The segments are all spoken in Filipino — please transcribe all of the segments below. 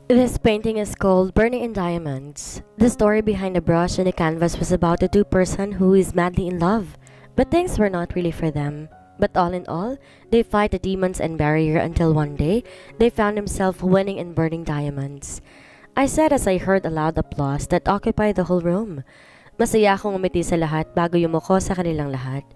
This painting is called Burning in Diamonds. The story behind the brush and the canvas was about a two-person who is madly in love, but things were not really for them. But all in all, they fight the demons and barrier until one day, they found themselves winning in burning diamonds. I said as I heard a loud applause that occupied the whole room. Masaya akong umiti sa lahat bago yumuko sa kanilang lahat.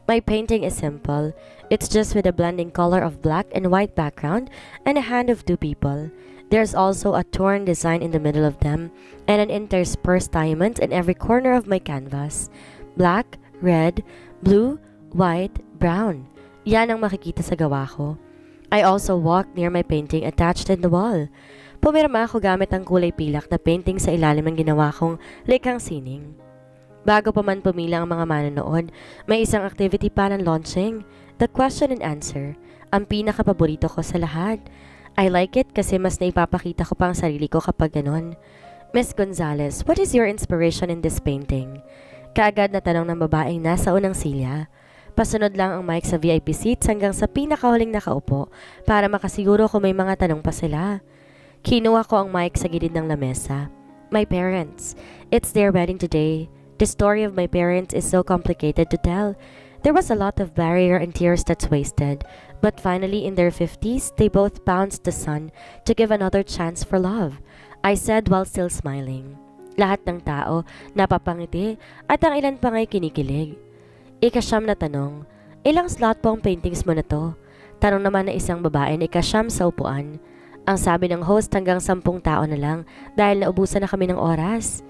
My painting is simple. It's just with a blending color of black and white background and a hand of two people. There's also a torn design in the middle of them and an interspersed diamond in every corner of my canvas. Black, red, blue, white, brown. Yan ang makikita sa gawa ko. I also walked near my painting attached in the wall. Pumirma ako gamit ang kulay pilak na painting sa ilalim ng ginawa kong likhang sining. Bago pa man pumila ang mga manonood, may isang activity pa ng launching, the question and answer, ang pinakapaborito ko sa lahat. I like it kasi mas naipapakita ko pa ang sarili ko kapag ganon. Miss Gonzalez, what is your inspiration in this painting? Kaagad na tanong ng babaeng nasa unang silya. Pasunod lang ang mic sa VIP seats hanggang sa pinakahuling nakaupo para makasiguro kung may mga tanong pa sila. Kinuha ko ang mic sa gilid ng lamesa. My parents. It's their wedding today. The story of my parents is so complicated to tell. There was a lot of barrier and tears that's wasted. But finally, in their 50s, they both pounced the sun to give another chance for love. I said while still smiling. Lahat ng tao napapangiti at ang ilan pa nga'y kinikilig. Ikasyam na tanong, ilang slot po ang paintings mo na to? Tanong naman na isang babae na ikasyam sa upuan. Ang sabi ng host hanggang 10 tao na lang dahil naubusan na kami ng oras.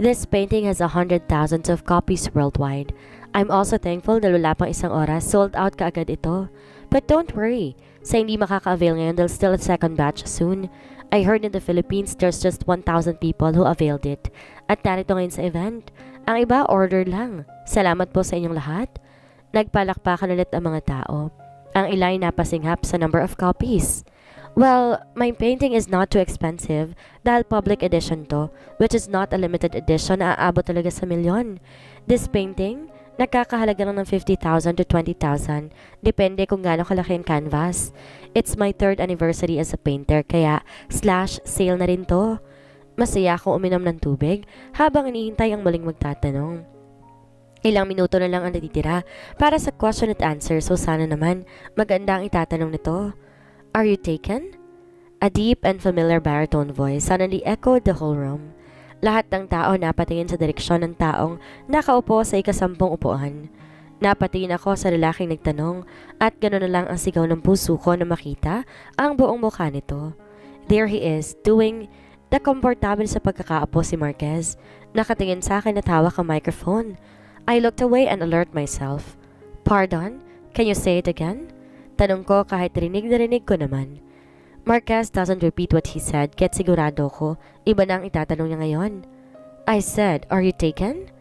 This painting has 100,000 of copies worldwide. I'm also thankful dahil wala pang isang oras, sold out kaagad ito. But don't worry, sa hindi makaka-avail ngayon, there's still a second batch soon. I heard in the Philippines there's just 1,000 people who availed it. At narito ngayon sa event, ang iba order lang. Salamat po sa inyong lahat. Nagpalakpakan ulit ang mga tao. Ang ila'y napasinghap sa number of copies. Well, my painting is not too expensive dahil public edition to, which is not a limited edition na aabot talaga sa milyon. This painting, nagkakahalaga lang ng 50,000 to 20,000, depende kung gaano kalaki ang canvas. It's my 3rd anniversary as a painter, kaya /sale na rin to. Masaya akong uminom ng tubig habang inihintay ang muling magtatanong. Ilang minuto na lang ang natitira para sa question and answer, so sana naman maganda ang itatanong nito. Are you taken? A deep and familiar baritone voice suddenly echoed the whole room. Lahat ng tao napatingin sa direksyon ng taong nakaupo sa ikasampung upuan. Napatingin ako sa lalaking nagtanong at gano'n na lang ang sigaw ng puso ko na makita ang buong mukha nito. There he is, doing the komportable sa pagkakaapo si Marquez. Nakatingin sa akin at hawak ang microphone. I looked away and alert myself. Pardon? Can you say it again? Tanong ko kahit rinig na rinig ko naman. Marquez doesn't repeat what he said, kaya't sigurado ko, iba na ang itatanong niya ngayon. I said, are you taken?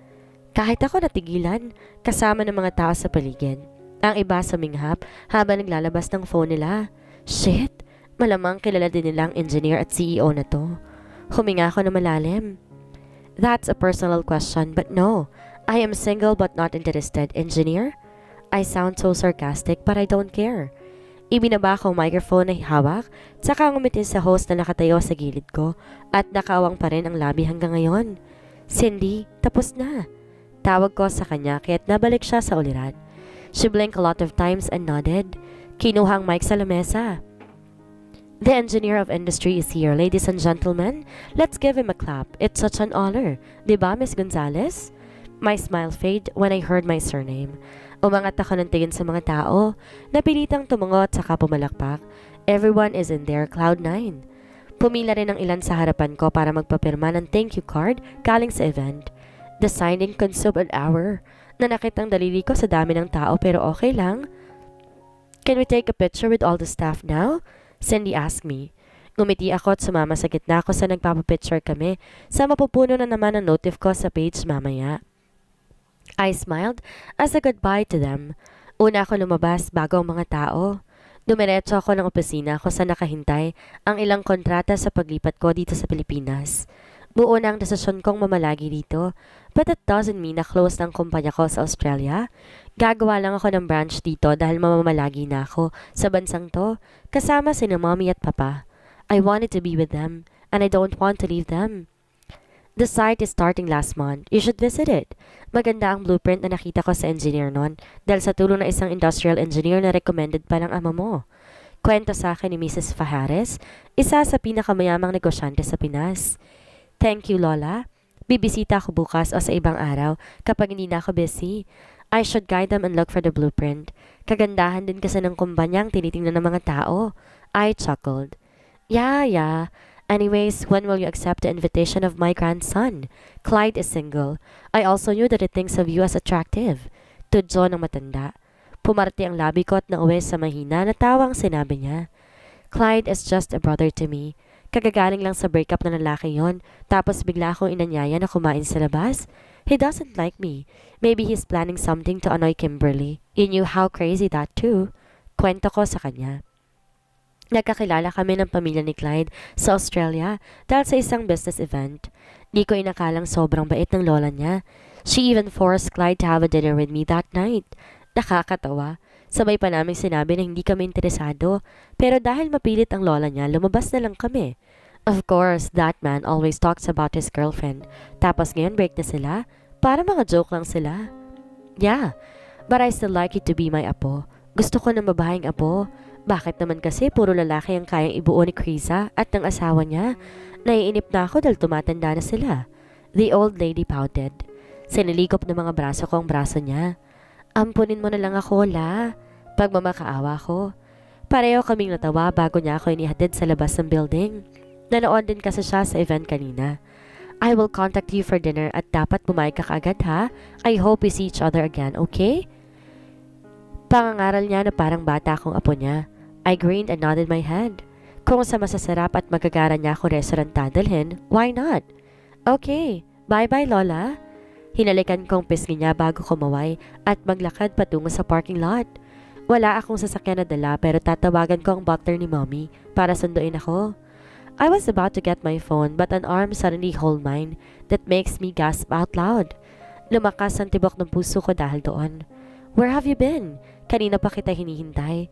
Kahit ako natigilan, kasama ng mga tao sa paligid. Ang iba suminghap habang naglalabas ng phone nila. Shit, malamang kilala din nilang engineer at CEO na to. Huminga ako na malalim. That's a personal question, but no. I am single but not interested, engineer? I sound so sarcastic but I don't care. Ibinaba ko ang microphone na hawak, tsaka ngumiti sa host na nakatayo sa gilid ko at nakawang pa rin ang labi hanggang ngayon. Cindy, tapos na. Tawag ko sa kanya kaya't nabalik siya sa ulirat. She blinked a lot of times and nodded. Kinuha ang mic sa lamesa. The engineer of industry is here, ladies and gentlemen. Let's give him a clap. It's such an honor. Diba, Miss Gonzalez? My smile faded when I heard my surname. Umangat ako ng tingin sa mga tao. Napilitang tumungot saka pumalakpak. Everyone is in their cloud 9. Pumila rin ang ilan sa harapan ko para magpapirma ng thank you card galing sa event. The signing consumed an hour. Nanakit ang daliri ko sa dami ng tao pero okay lang. Can we take a picture with all the staff now? Cindy asked me. Ngumiti ako at sumama sa gitna ko sa nagpapapicture kami sa mapupuno na naman ang notif ko sa page mamaya. I smiled as a goodbye to them. Una ako lumabas bago ang mga tao. Dumiretso ako ng opisina kung saan nakahintay ang ilang kontrata sa paglipat ko dito sa Pilipinas. Buo na ang desisyon kong mamalagi dito, but that doesn't mean na close ng kumpanya ko sa Australia. Gagawa lang ako ng branch dito dahil mamamalagi na ako sa bansang to, kasama sina mommy at papa. I wanted to be with them, and I don't want to leave them. The site is starting last month. You should visit it. Maganda ang blueprint na nakita ko sa engineer nun dahil sa tulong ng isang industrial engineer na recommended pa ng ama mo. Kwento sa akin ni Mrs. Fajares, isa sa pinakamayamang negosyante sa Pinas. Thank you, Lola. Bibisita ako bukas o sa ibang araw kapag hindi na ako busy. I should guide them and look for the blueprint. Kagandahan din kasi ng kumpanyang tinitingnan ng mga tao. I chuckled. Yeah. Anyways, when will you accept the invitation of my grandson? Clyde is single. I also knew that he thinks of you as attractive. Tudyo ng matanda. Pumarti ang labi ko at nauwi sa mahina na tawang sinabi niya. Clyde is just a brother to me. Kagagaling lang sa breakup na lalaki yon, tapos bigla akong inanyaya na kumain sa labas. He doesn't like me. Maybe he's planning something to annoy Kimberly. You knew how crazy that too. Kwento ko sa kanya. Nagkakilala kami ng pamilya ni Clyde sa Australia dahil sa isang business event. Di ko inakalang sobrang bait ng lola niya. She even forced Clyde to have a dinner with me that night. Nakakatawa. Sabay pa naming sinabi na hindi kami interesado, pero dahil mapilit ang lola niya, lumabas na lang kami. Of course, that man always talks about his girlfriend. Tapos ngayon break na sila. Para mga joke lang sila. Yeah, but I still like you to be my apo. Gusto ko ng babaeng apo. Bakit naman kasi puro lalaki ang kayang ibuo ni Krisa at ng asawa niya? Naiinip na ako dahil tumatanda na sila. The old lady pouted. Siniligop ng mga braso ko ang braso niya. Ampunin mo na lang ako, La. Pagmamakaawa ko. Pareho kaming natawa bago niya ako inihatid sa labas ng building. Nanood din kasi siya sa event kanina. I will contact you for dinner at dapat pumayag ka kaagad ha. I hope we see each other again, okay? Pangangaral niya na parang bata akong apo niya. I grinned and nodded my head. Kung sa masasarap at magagara niya ako restaurant dadalhin, why not? Okay, bye-bye Lola. Hinalikan kong pisngi niya bago kumaway at maglakad patungo sa parking lot. Wala akong sasakyan na dala pero tatawagan ko ang butler ni Mommy para sunduin ako. I was about to get my phone but an arm suddenly hold mine that makes me gasp out loud. Lumakas ang tibok ng puso ko dahil doon. Where have you been? Kanina pa kita hinihintay.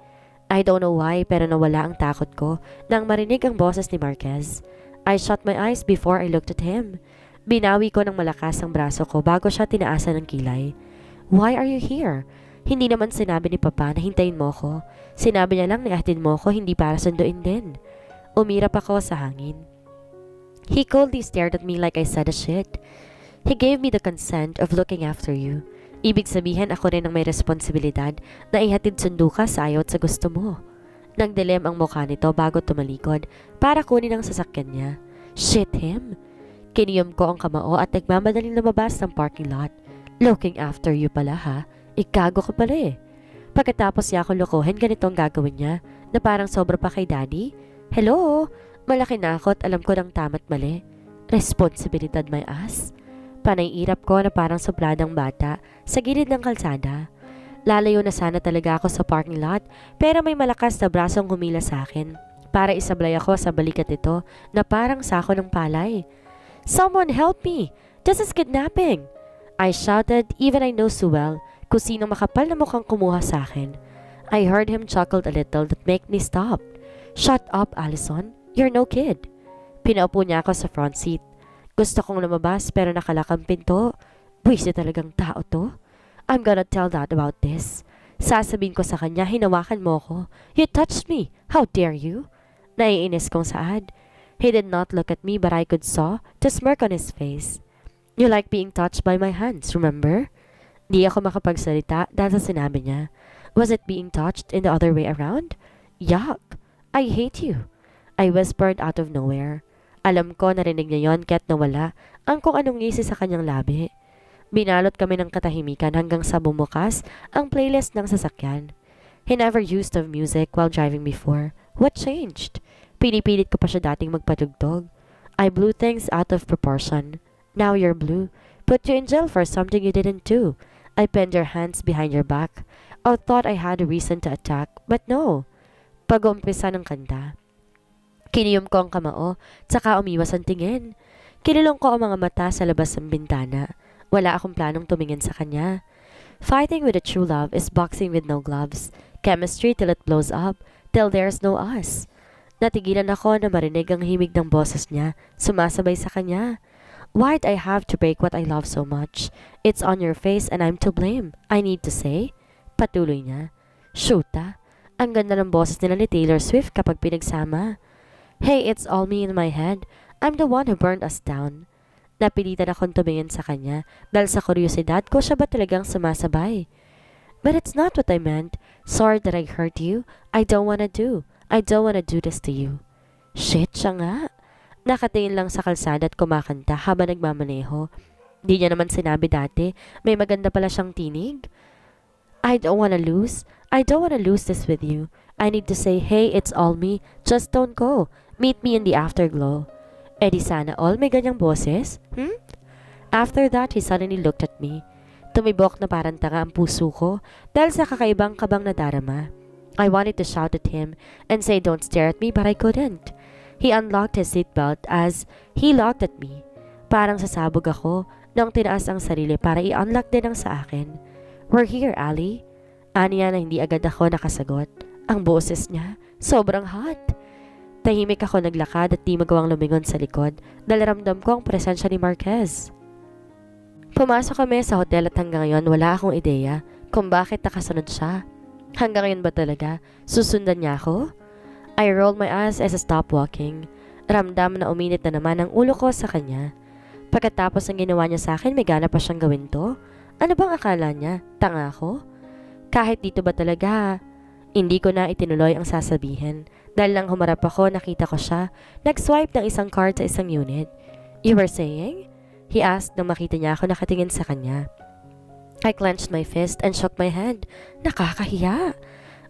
I don't know why pero nawala ang takot ko nang marinig ang boses ni Marquez. I shut my eyes before I looked at him. Binawi ko ng malakas ang braso ko bago siya tinaasan ng kilay. Why are you here? Hindi naman sinabi ni Papa na hintayin mo ko. Sinabi niya lang na ihatid mo ko hindi para sunduin din. Umirap ako sa hangin. He coldly stared at me like I said a shit. He gave me the consent of looking after you. Ibig sabihin ako rin ang may responsibilidad na ihatid sundo ka sa ayaw at sa gusto mo. Nagdilim ang mukha nito bago tumalikod para kunin ang sasakyan niya. Shit him! Kiniyom ko ang kamao at nagmamadaling lumabas ng parking lot. Looking after you pala ha? Ikago ka pala eh. Pagkatapos niya ako lokohin, ganito ang gagawin niya na parang sobra pa kay daddy. Hello? Malaki na ako at alam ko ng tama't mali. Responsibilidad my ass. Panay-irap ko na parang supladang bata sa gilid ng kalsada. Lalayo na sana talaga ako sa parking lot pero may malakas na brasong humila sa akin para isablay ako sa balikat ito na parang sako ng palay. Someone help me! This is kidnapping! I shouted even I know so well kung sino makapal na mukhang kumuha sa akin. I heard him chuckled a little that made me stop. Shut up, Allison. You're no kid. Pinaupo niya ako sa front seat. Gusto kong lumabas pero nakalakang pinto. Buwisi talagang tao to. I'm gonna tell Dad about this. Sasabihin ko sa kanya, hinawakan mo ko. You touched me. How dare you? Naiinis kong saad. He did not look at me but I could saw the smirk on his face. You like being touched by my hands, remember? Di ako makapagsalita dahil sa sinabi niya. Was it being touched in the other way around? Yuck! I hate you. I whispered out of nowhere. Alam ko narinig niya yon kaya't nawala ang kung anong ngisi sa kanyang labi. Binalot kami ng katahimikan hanggang sa bumukas ang playlist ng sasakyan. He never used of music while driving before. What changed? Pinipilit ko pa siya dating magpatugtog. I blew things out of proportion. Now you're blue. Put you in jail for something you didn't do. I pinned your hands behind your back. I thought I had a reason to attack, but no. Pag-uumpisa ng kanta. Kiniyom ko ang kamao, tsaka umiwas ang tingin. Kinulong ko ang mga mata sa labas ng bintana. Wala akong planong tumingin sa kanya. Fighting with a true love is boxing with no gloves. Chemistry till it blows up, till there's no us. Natigilan ako na marinig ang himig ng boses niya, sumasabay sa kanya. Why'd I have to break what I love so much? It's on your face and I'm to blame. I need to say. Patuloy niya. Shoota. Ang ganda ng boses nila ni Taylor Swift kapag pinagsama. Hey, it's all me in my head. I'm the one who burned us down. Napilitan akong tumingin sa kanya dahil sa kuryosidad ko siya ba talagang sumasabay. But it's not what I meant. Sorry that I hurt you. I don't wanna do this to you. Shit, siya nga. Nakatingin lang sa kalsada at kumakanta habang nagmamaneho. Di niya naman sinabi dati, may maganda pala siyang tinig. I don't wanna lose this with you. I need to say, hey, it's all me. Just don't go. Meet me in the afterglow. Eh di sana all may ganyang boses? After that, he suddenly looked at me. Tumibok na parang tanga ang puso ko dahil sa kakaibang kabang nadarama. I wanted to shout at him and say don't stare at me but I couldn't. He unlocked his seatbelt as he looked at me. Parang sasabog ako nang tinaas ang sarili para i-unlock din ang sa akin. We're here, Ali. Aniya na hindi agad ako nakasagot. Ang boses niya, sobrang hot. Tahimik ako naglakad at di magawang lumingon sa likod dahil ramdam ko ang presensya ni Marquez. Pumasok kami sa hotel at hanggang ngayon wala akong ideya kung bakit nakasunod siya. Hanggang ngayon ba talaga susundan niya ako? I rolled my eyes as I stopped walking. Ramdam na uminit na naman ang ulo ko sa kanya. Pagkatapos ng ginawa niya sa akin, may gana pa siyang gawin to? Ano bang akala niya? Tanga ako? Kahit dito ba talaga? Hindi ko na itinuloy ang sasabihin. Dahil lang humarap ako, nakita ko siya. Nag-swipe ng isang card sa isang unit. You were saying? He asked nang makita niya ako nakatingin sa kanya. I clenched my fist and shook my head. Nakakahiya.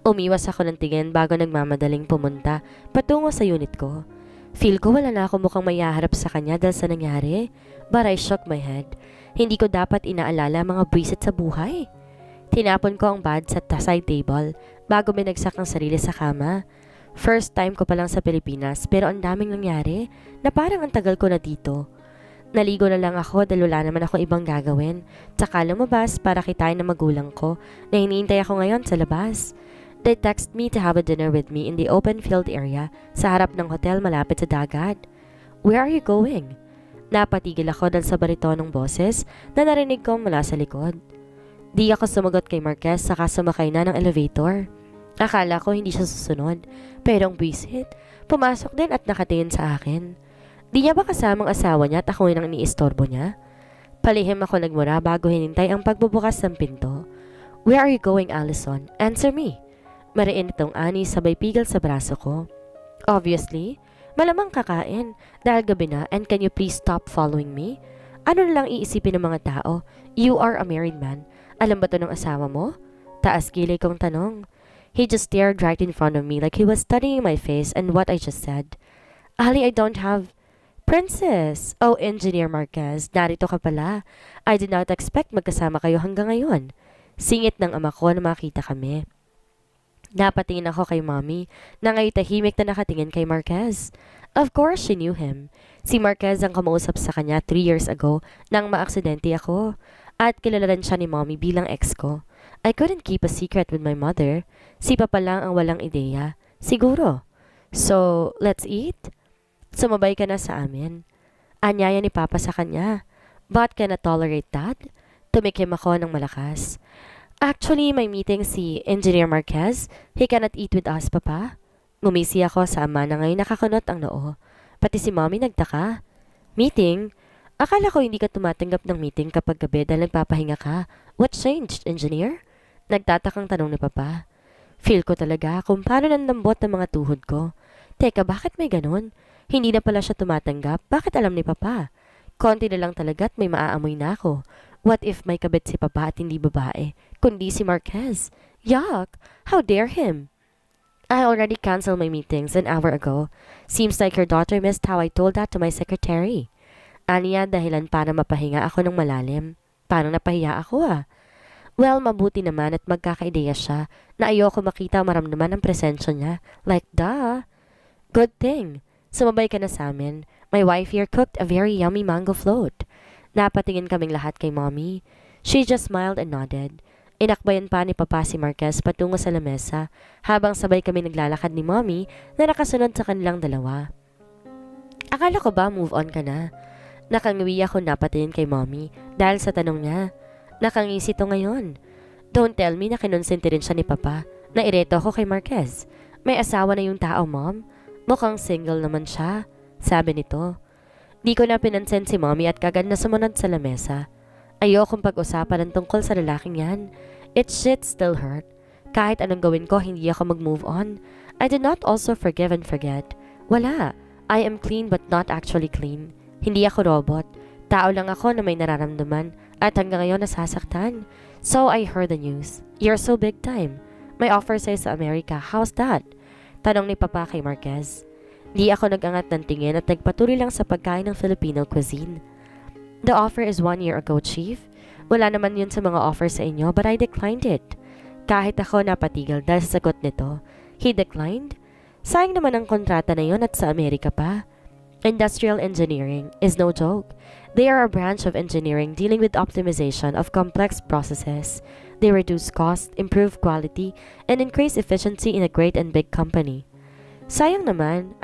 Umiwas ako ng tingin bago nagmamadaling pumunta patungo sa unit ko. Feel ko wala na ako mukhang mayaharap sa kanya dahil sa nangyari. But I shook my head. Hindi ko dapat inaalala mga buwisit sa buhay. Tinapon ko ang bag sa side table bago binagsak ang sarili sa kama. First time ko pa lang sa Pilipinas pero ang daming nangyari na parang ang tagal ko na dito. Naligo na lang ako dahil wala naman ako ibang gagawin. Tsaka lumabas para kitain ng magulang ko na hinihintay ako ngayon sa labas. They text me to have a dinner with me in the open field area sa harap ng hotel malapit sa dagat. Where are you going? Napatigil ako dahil sa baritonong boses na narinig ko mula sa likod. Di ako sumagot kay Marquez saka sumakay na ng elevator. Akala ko hindi siya susunod, pero ang buwisit, pumasok din at nakatingin sa akin. Di niya ba kasamang asawa niya at ako yung iniistorbo niya? Palihim ako nagmura bago hinintay ang pagbubukas ng pinto. Where are you going, Allison? Answer me. Mariin itong ani sabay pigil sa braso ko. Obviously, malamang kakain dahil gabi na and can you please stop following me? Ano na lang iisipin ng mga tao? You are a married man. Alam ba to ng asawa mo? Taas kilay kong tanong. He just stared right in front of me like he was studying my face and what I just said. Ali, I don't have... Princess! Oh, Engineer Marquez, narito ka pala. I did not expect magkasama kayo hanggang ngayon. Singit ng ama ko na makita kami. Napatingin ako kay Mommy na ngayon tahimik na nakatingin kay Marquez. Of course, she knew him. Si Marquez ang kumausap sa kanya 3 years ago nang maaksidente ako. At kilala rin siya ni Mommy bilang ex ko. I couldn't keep a secret with my mother. Si Papa lang ang walang ideya. Siguro. So, let's eat? Sumabay ka na sa amin. Anyaya ni Papa sa kanya. But can I tolerate that? Tumikim ako ng malakas. Actually, may meeting si Engineer Marquez. He cannot eat with us, Papa. Ngumisi ako sa ama na ngayon nakakunot ang noo. Pati si Mommy nagtaka. Meeting? Akala ko hindi ka tumatanggap ng meeting kapag gabi dahil nagpapahinga ka. What changed, Engineer? Nagtatakang tanong ni Papa. Feel ko talaga kung paano nandambot ang mga tuhod ko. Teka, bakit may ganun? Hindi na pala siya tumatanggap. Bakit alam ni Papa? Konti na lang talaga at may maaamoy na ako. What if may kabit si Papa at hindi babae, kundi si Marquez? Yuck! How dare him? I already canceled my meetings an hour ago. Seems like your daughter missed how I told that to my secretary. Aniya dahilan para mapahinga ako ng malalim. Parang napahiya ako ah. Well, mabuti naman at magkakaideya siya na ayoko makita maramdaman ang presensya niya. Like, duh. Good thing. Sumabay ka na sa amin. My wife here cooked a very yummy mango float. Napatingin kaming lahat kay Mommy. She just smiled and nodded. Inakbayan pa ni Papa si Marquez patungo sa lamesa habang sabay kami naglalakad ni Mommy na nakasunod sa kanilang dalawa. Akala ko ba move on ka na? Nakangiwi ako napatingin kay Mommy dahil sa tanong niya. Nakangisi to ngayon. Don't tell me na kinonsinti rin siya ni Papa. Naireto ako kay Marquez. May asawa na yung tao, Mom. Mukhang single naman siya, sabi nito. Di ko na pinansin si Mommy at kagad na sumunod sa lamesa. Ayokong pag-usapan ng tungkol sa lalaking yan. It shit still hurt. Kahit anong gawin ko, hindi ako mag-move on. I did not also forgive and forget. Wala. I am clean but not actually clean. Hindi ako robot. Tao lang ako na may nararamdaman at hanggang ngayon nasasaktan. So I heard the news. You're so big time. May offer sa'yo sa Amerika. How's that? Tanong ni Papa kay Marquez. Di ako nag-angat ng tingin at nagpatuloy lang sa pagkain ng Filipino cuisine. The offer is 1 year ago, Chief. Wala naman yun sa mga offer sa inyo, but I declined it. Kahit ako napatigil dahil sa sagot nito. He declined? Sayang naman ang kontrata na yun at sa Amerika pa. Industrial engineering is no joke. They are a branch of engineering dealing with optimization of complex processes. They reduce cost, improve quality, and increase efficiency in a great and big company. Sayang naman,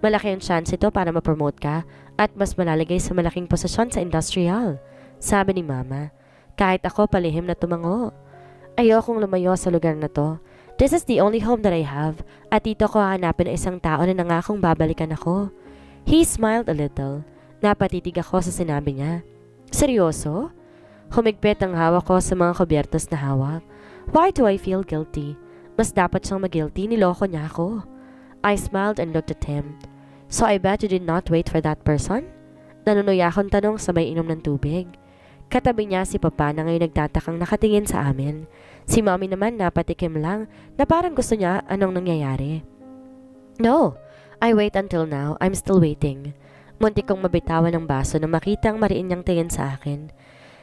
malaki ang chance ito para ma-promote ka at mas malalagay sa malaking posisyon sa industrial, sabi ni Mama. Kahit ako palihim na tumango. Ayokong lumayo sa lugar na to. This is the only home that I have at dito ko hahanapin na isang tao na nangakong babalikan ako. He smiled a little. Napatitig ako sa sinabi niya. Seryoso? Humigpit ang hawak ko sa mga kubyertos na hawak. Why do I feel guilty? Mas dapat siyang mag-guilty, niloko niya ako. I smiled and looked at him. So I bet you did not wait for that person? Nanunuya akong tanong sabay inom ng tubig. Katabi niya si Papa na ngayon nagtatakang nakatingin sa amin. Si Mommy naman napatikim lang na parang gusto niya anong nangyayari. No, I wait until now. I'm still waiting. Muntik kong mabitawan ng baso na makita ang mariin niyang tingin sa akin.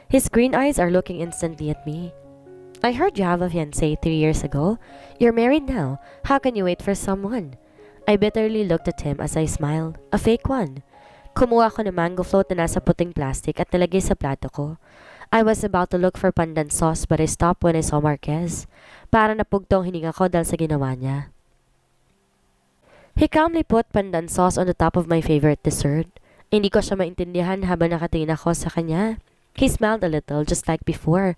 His green eyes are looking instantly at me. I heard you have a fiancé 3 years ago. You're married now. How can you wait for someone? I bitterly looked at him as I smiled. A fake one. Kumuha ko ng mango float na nasa puting plastic at nalagay sa plato ko. I was about to look for pandan sauce but I stopped when I saw Marquez. Para napugtong hininga ko dahil sa ginawa niya. He calmly put pandan sauce on the top of my favorite dessert. Hindi ko siya maintindihan habang nakatingin ako sa kanya. He smiled a little just like before.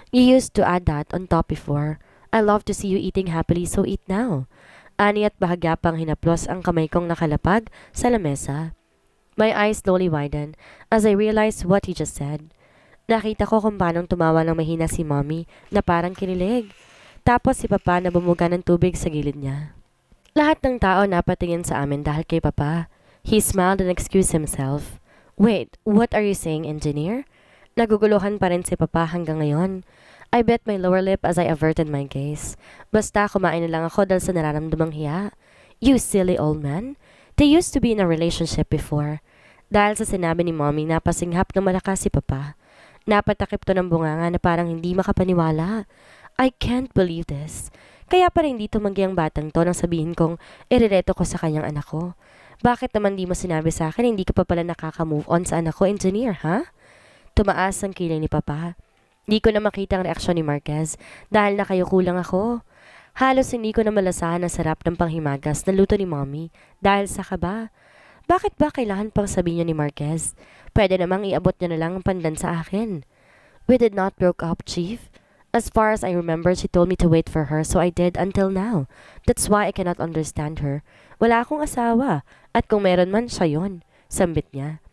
You used to add that on top before. I love to see you eating happily, so eat now. Ani at bahagya pang hinaplos ang kamay kong nakalapag sa lamesa. My eyes slowly widened as I realized what he just said. Nakita ko kung paanong tumawa ng mahina si Mommy na parang kinilig. Tapos si Papa na bumuga ng tubig sa gilid niya. Lahat ng tao napatingin sa amin dahil kay Papa. He smiled and excused himself. Wait, what are you saying, engineer? Naguguluhan pa rin si Papa hanggang ngayon. I bit my lower lip as I averted my gaze. Basta kumain na lang ako dahil sa nararamdamang hiya. You silly old man. They used to be in a relationship before. Dahil sa sinabi ni Mommy, napasinghap ng malakas si Papa. Napatakip to ng bunganga na parang hindi makapaniwala. I can't believe this. Kaya pa rin hindi tumanggi ang batang to nang sabihin kong irereto ko sa kanyang anak ko. Bakit naman di mo sinabi sa akin hindi ka pa pala nakaka-move on sa anak ko, engineer, ha? Tumaas ang kilay ni Papa. Di ko na makita ang reaksyon ni Marquez dahil nakayuko lang ako. Halos hindi ko na malasahan ang sarap ng panghimagas na luto ni Mommy dahil sa kaba. Bakit ba kailangan pang sabihin niya ni Marquez? Pwede namang iabot niya na lang ang pandan sa akin. We did not broke up, Chief. As far as I remember, she told me to wait for her, so I did until now. That's why I cannot understand her. Wala akong asawa, at kung meron man siya yun, sambit niya.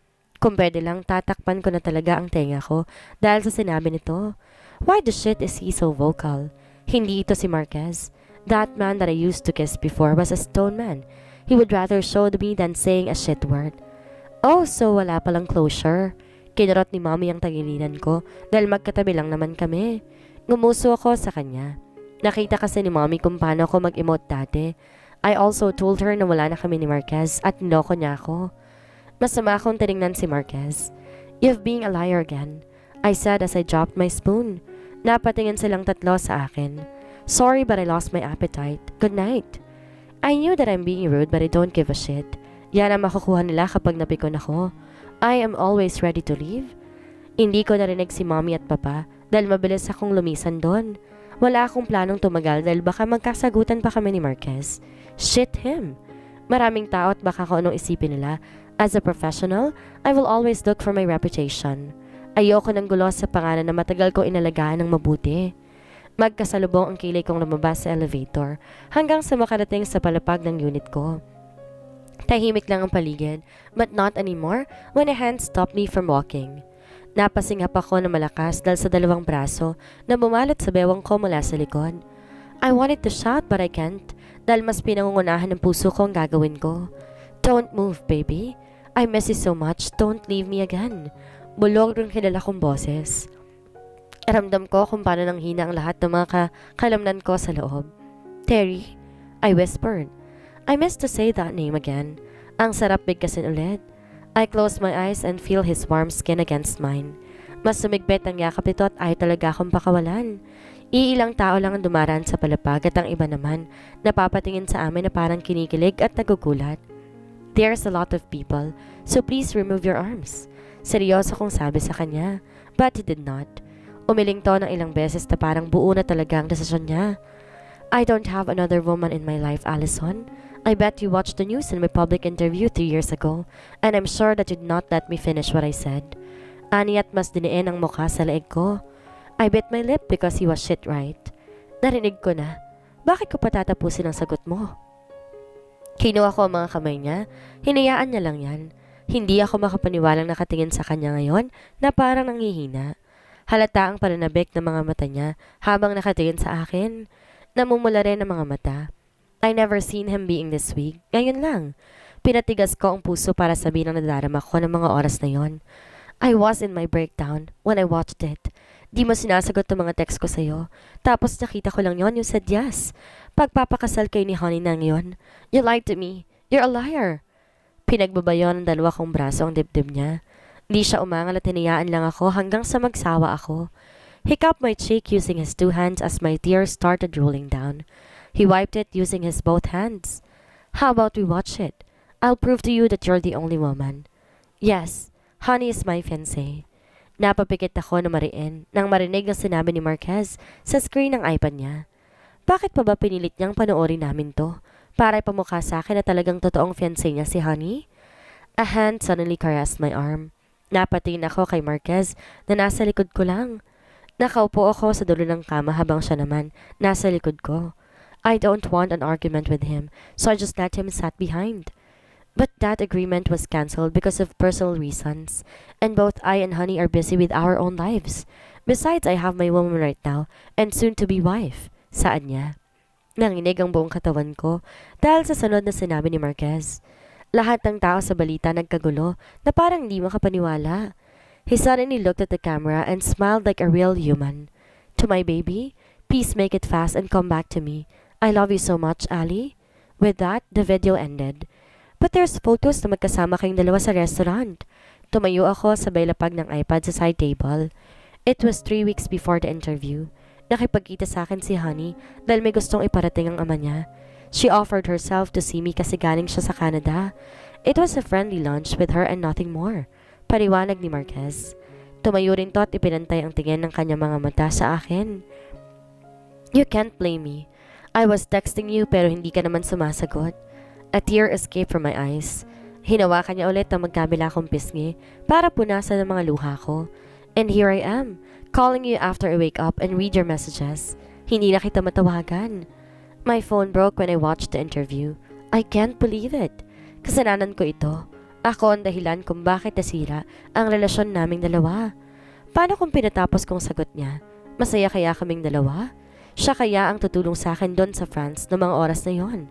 Kung pwede lang, tatakpan ko na talaga ang tenga ko dahil sa sinabi nito. Why the shit is he so vocal? Hindi ito si Marquez. That man that I used to kiss before was a stone man. He would rather show me than saying a shit word. Oh, so wala palang closure. Kinurot ni Mommy ang tagiliran ko dahil magkatabi lang naman kami. Ngumuso ako sa kanya. Nakita kasi ni Mommy kung paano ako mag-emote dati. I also told her na wala na kami ni Marquez at niloko niya ako. Masama akong tinignan si Marquez. You've being a liar again, I said as I dropped my spoon. Napatingin silang tatlo sa akin. Sorry but I lost my appetite. Good night. I knew that I'm being rude but I don't give a shit. Yan ang makukuha nila kapag napikon ako. I am always ready to leave. Hindi ko narinig si Mommy at Papa dahil mabilis akong lumisan doon. Wala akong planong tumagal dahil baka magkasagutan pa kami ni Marquez. Shit him! Maraming tao at baka kung anong isipin nila. As a professional, I will always look for my reputation. Ayoko ng gulo sa pangalan na matagal kong inalagaan ng mabuti. Magkasalubong ang kilay kong lumabas sa elevator hanggang sa makarating sa palapag ng unit ko. Tahimik lang ang paligid, but not anymore when a hand stopped me from walking. Napasingap ako na malakas dahil sa dalawang braso na bumalot sa bewang ko mula sa likod. I wanted to shout but I can't dahil mas pinangungunahan ng puso ko ang gagawin ko. Don't move, baby. I miss you so much. Don't leave me again. Bulog ng kilala kong boses. Ramdam ko kung paano nang hina ang lahat ng mga kalamnan ko sa loob. Terry, I whispered. I missed to say that name again. Ang sarap bigkasin ulit. I closed my eyes and feel his warm skin against mine. Mas sumigpit ang yakap nito at ayaw talaga akong pakawalan. Iilang tao lang ang dumaraan sa palapag at ang iba naman napapatingin sa amin na parang kinikilig at nagugulat. There's a lot of people, so please remove your arms. Seryoso kong sabi sa kanya, but he did not. Umiling to ng ilang beses na parang buo na talaga ang desisyon niya. I don't have another woman in my life, Allison. I bet you watched the news in my public interview 3 years ago, and I'm sure that you did not let me finish what I said. Ani at mas diniin ang mukha sa leeg ko. I bit my lip because he was shit right. Narinig ko na. Bakit ko patatapusin ang sagot mo? Kinuha ko ang mga kamay niya. Hinayaan niya lang yan. Hindi ako makapaniwalang nakatingin sa kanya ngayon na parang nanghihina. Halata ang pananabik ng mga mata niya habang nakatingin sa akin. Namumula rin ang mga mata. I never seen him being this weak. Ngayon lang. Pinatigas ko ang puso para sabihin ang nadarama ko ng mga oras na yon. I was in my breakdown when I watched it. Di mo sinasagot ang mga text ko sa'yo. Tapos nakita ko lang yon, you said yes. Pagpapakasal kayo ni Honey na ngayon. You lied to me. You're a liar. Pinagbabayon ng dalawa kong braso ang dibdib niya. Di siya umangal at hinayaan lang ako hanggang sa magsawa ako. He cupped my cheek using his 2 hands as my tears started rolling down. He wiped it using his both hands. How about we watch it? I'll prove to you that you're the only woman. Yes, Honey is my fiancé. Napapikit ako na mariin nang marinig ang sinabi ni Marquez sa screen ng iPad niya. Bakit pa ba pinilit niyang panoorin namin to? Para ipamukha sa akin na talagang totoong fiancé niya si Honey? A hand suddenly caressed my arm. Napatingin ako kay Marquez na nasa likod ko lang. Nakaupo ako sa dulo ng kama habang siya naman nasa likod ko. I don't want an argument with him, so I just let him sat behind. But that agreement was cancelled because of personal reasons, and both I and Honey are busy with our own lives. Besides, I have my woman right now, and soon-to-be wife. Saan niya? Nanginig ang buong katawan ko dahil sa sunod na sinabi ni Marquez. Lahat ng tao sa balita nagkagulo na parang di makapaniwala. He suddenly looked at the camera and smiled like a real human. To my baby, please make it fast and come back to me. I love you so much, Ali. With that, the video ended. But there's photos na magkasama kayong dalawa sa restaurant. Tumayo ako sabay lapag ng iPad sa side table. It was 3 weeks before the interview. Nakipagkita sa akin si Honey dahil may gustong iparating ang ama niya. She offered herself to see me kasi galing siya sa Canada. It was a friendly lunch with her and nothing more. Paliwanag ni Marquez. Tumayo rin to at ipinantay ang tingin ng kanyang mga mata sa akin. You can't blame me. I was texting you pero hindi ka naman sumasagot. A tear escaped from my eyes. Hinawakan niya ulit ang magkabila kong pisngi para punasan ang mga luha ko. And here I am, calling you after I wake up and read your messages. Hindi na kita matawagan. My phone broke when I watched the interview. I can't believe it. Kasalanan ko ito. Ako ang dahilan kung bakit nasira ang relasyon naming dalawa. Paano kung pinatapos kong sagot niya? Masaya kaya kaming dalawa? Siya kaya ang tutulong sa akin doon sa France noong mga oras na yon?